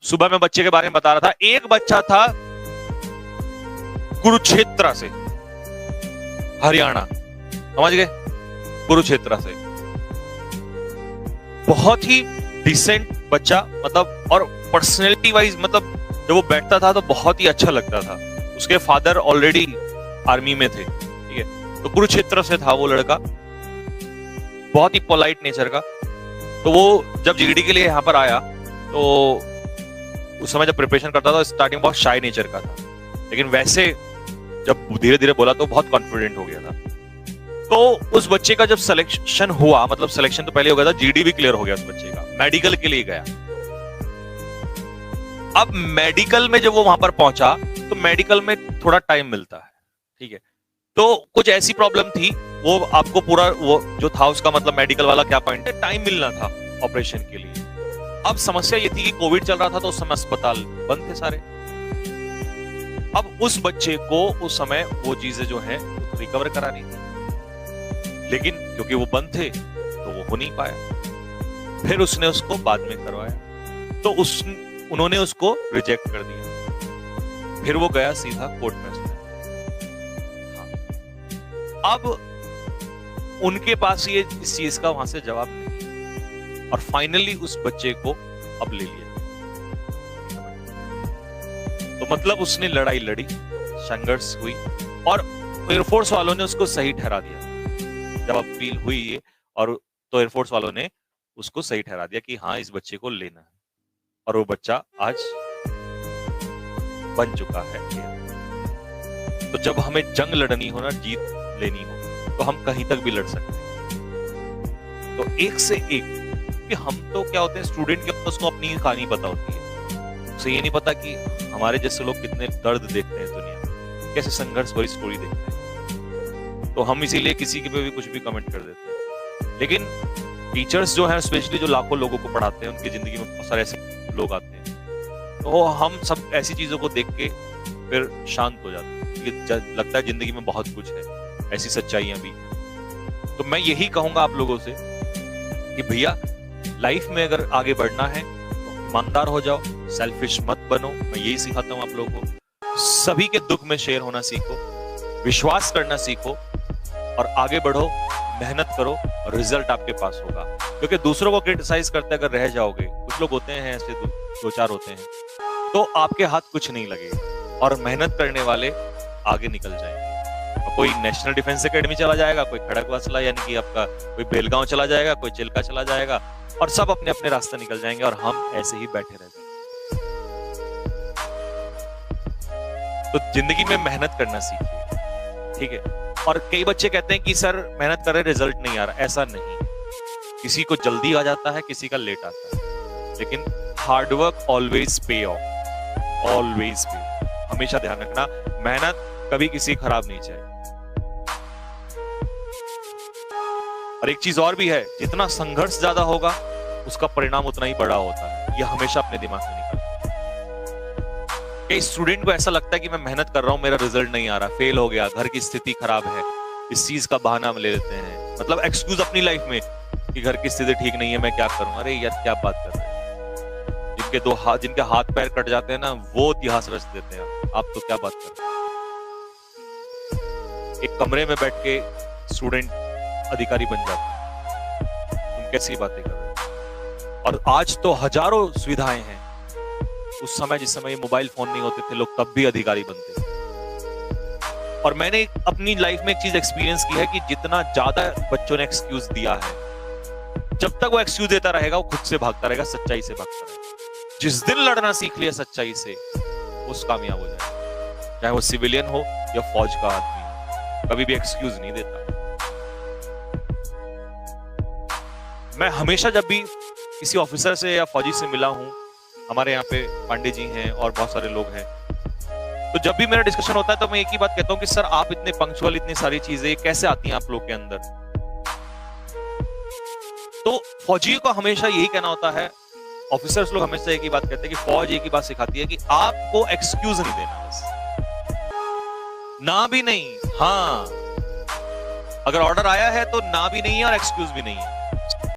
सुबह मैं बच्चे के बारे में बता रहा था, एक बच्चा था कुरुक्षेत्र से, हरियाणा, समझ गए, कुरुक्षेत्र से, बहुत ही डिसेंट बच्चा, मतलब और पर्सनैलिटी वाइज मतलब जब वो बैठता था तो बहुत ही अच्छा लगता था। उसके फादर ऑलरेडी आर्मी में थे, ठीक है, तो कुरुक्षेत्र से था वो लड़का, बहुत ही पोलाइट नेचर का। तो वो जब जीडी के लिए यहाँ पर आया तो उस समय जब प्रिपरेशन करता था स्टार्टिंग बहुत शाय नेचर का था, लेकिन वैसे जब धीरे धीरे बोला तो बहुत कॉन्फिडेंट हो गया था। तो उस बच्चे का जब सिलेक्शन हुआ, मतलब सिलेक्शन तो पहले हो गया था, जीडी भी क्लियर हो गया उस बच्चे का, मेडिकल के लिए गया। अब मेडिकल में जब वो वहां पर पहुंचा तो मेडिकल में थोड़ा टाइम मिलता है, ठीक है, तो कुछ ऐसी प्रॉब्लम थी, वो आपको पूरा वो जो था उसका मतलब मेडिकल वाला क्या पॉइंट है, टाइम मिलना था ऑपरेशन के लिए। अब समस्या ये थी कि कोविड चल रहा था तो उस समय अस्पताल बंद थे सारे। अब उस बच्चे को उस समय वो चीजें जो है रिकवर करानी थी, लेकिन क्योंकि वो बंद थे तो वो हो नहीं पाया। फिर उसने उसको बाद में करवाया तो उन्होंने उसको रिजेक्ट कर दिया। फिर वो गया सीधा कोर्ट में। हाँ। अब उनके पास ये इस चीज का वहां से जवाब नहीं, और फाइनली उस बच्चे को अब ले लिया। तो मतलब उसने लड़ाई लड़ी, संघर्ष हुई, और एयरफोर्स वालों ने उसको सही ठहरा दिया। जब अपील हुई ये, और तो एयरफोर्स वालों ने उसको सही ठहरा दिया कि हाँ इस बच्चे को लेना है, और वो बच्चा आज बन चुका है। तो जब हमें जंग लड़नी हो ना, जीत लेनी हो, तो हम कहीं तक भी लड़ सकते हैं। तो एक से एक, कि हम तो क्या होते हैं स्टूडेंट के, उसको अपनी कहानी पता होती है, उसे ये नहीं पता कि हमारे जैसे लोग कितने दर्द देखते हैं दुनिया में, कैसे संघर्ष भरी स्टोरी देखते हैं। तो हम इसीलिए किसी के पे भी कुछ भी कमेंट कर देते हैं। लेकिन टीचर्स जो हैं, स्पेशली जो लाखों लोगों को पढ़ाते हैं, उनकी जिंदगी में बहुत सारे ऐसे लोग आते हैं, तो हम सब ऐसी चीजों को देख के फिर शांत हो जाते हैं। लगता है जिंदगी में बहुत कुछ है, ऐसी सच्चाइयां भी हैं। तो मैं यही कहूंगा आप लोगों से कि भैया लाइफ में अगर आगे बढ़ना है तो ईमानदार हो जाओ, सेल्फिश मत बनो। मैं यही सिखाता हूं आप लोगों को। सभी के दुख में शेयर होना सीखो, विश्वास करना सीखो, और आगे बढ़ो, मेहनत करो, और रिजल्ट आपके पास होगा। क्योंकि दूसरों को क्रिटिसाइज करते अगर रह जाओगे, कुछ लोग होते हैं ऐसे, दो चार होते हैं, तो आपके हाथ कुछ नहीं लगेगा, और मेहनत करने वाले आगे निकल जाएंगे। कोई नेशनल डिफेंस एकेडमी चला जाएगा, कोई खड़गवासला यानी कि आपका कोई बेलगांव चला जाएगा, कोई चिल्का चला जाएगा, और सब अपने अपने रास्ते निकल जाएंगे, और हम ऐसे ही बैठे रह जाएंगे। तो जिंदगी में मेहनत करना सीखिए, ठीक है। और कई बच्चे कहते हैं कि सर मेहनत कर रहे रिजल्ट नहीं आ रहा, ऐसा नहीं। किसी को जल्दी आ जाता है, किसी का लेट आता है, लेकिन हार्डवर्क ऑलवेज पे ऑफ, ऑलवेज पे। हमेशा ध्यान रखना, मेहनत कभी किसी खराब नहीं चाहिए। और एक चीज और भी है, जितना संघर्ष ज्यादा होगा उसका परिणाम उतना ही बड़ा होता है। यह हमेशा अपने दिमाग में निकालना। कई स्टूडेंट को ऐसा लगता है कि मैं मेहनत कर रहा हूं, मेरा रिजल्ट नहीं आ रहा, फेल हो गया, घर की स्थिति खराब है, इस चीज का बहाना हम ले लेते हैं, मतलब एक्सक्यूज अपनी लाइफ में कि घर की स्थिति ठीक नहीं है, मैं क्या करूं। अरे यार क्या बात कर रहे हैं, जिनके हाथ पैर कट जाते हैं ना, वो इतिहास रच देते हैं। आप तो क्या बात कर रहे हैं। एक कमरे में बैठ के स्टूडेंट अधिकारी बन जाता है, तुम कैसी बातें कर रहे हो। और आज तो हजारों सुविधाएं हैं, उस समय जिस समय ये मोबाइल फोन नहीं होते थे, लोग तब भी अधिकारी बनते थे। और मैंने अपनी लाइफ में एक चीज एक्सपीरियंस की है कि जितना ज्यादा बच्चों ने एक्सक्यूज दिया है, जब तक वो एक्सक्यूज देता रहेगा, वो खुद से भागता रहेगा, सच्चाई से भागता रहेगा। जिस दिन लड़ना सीख लिया सच्चाई से, उस कामयाब हो जाएगा। चाहे वो सिविलियन हो या फौज का आदमी हो, कभी भी एक्सक्यूज नहीं देता। मैं हमेशा जब भी किसी ऑफिसर से या फौजी से मिला हूं, हमारे यहाँ पे पांडे जी हैं और बहुत सारे लोग हैं, तो जब भी मेरा डिस्कशन होता है तो मैं एक ही बात कहता हूं कि सर आप इतने पंक्चुअल, इतनी सारी चीजें कैसे आती हैं आप लोग के अंदर। तो फौजियों को हमेशा यही कहना होता है, ऑफिसर्स लोग हमेशा एक ही बात कहते हैं कि फौज एक ही बात सिखाती है कि आपको एक्सक्यूज नहीं देना, बस ना भी नहीं, हाँ अगर ऑर्डर आया है तो ना भी नहीं है और एक्सक्यूज भी नहीं है।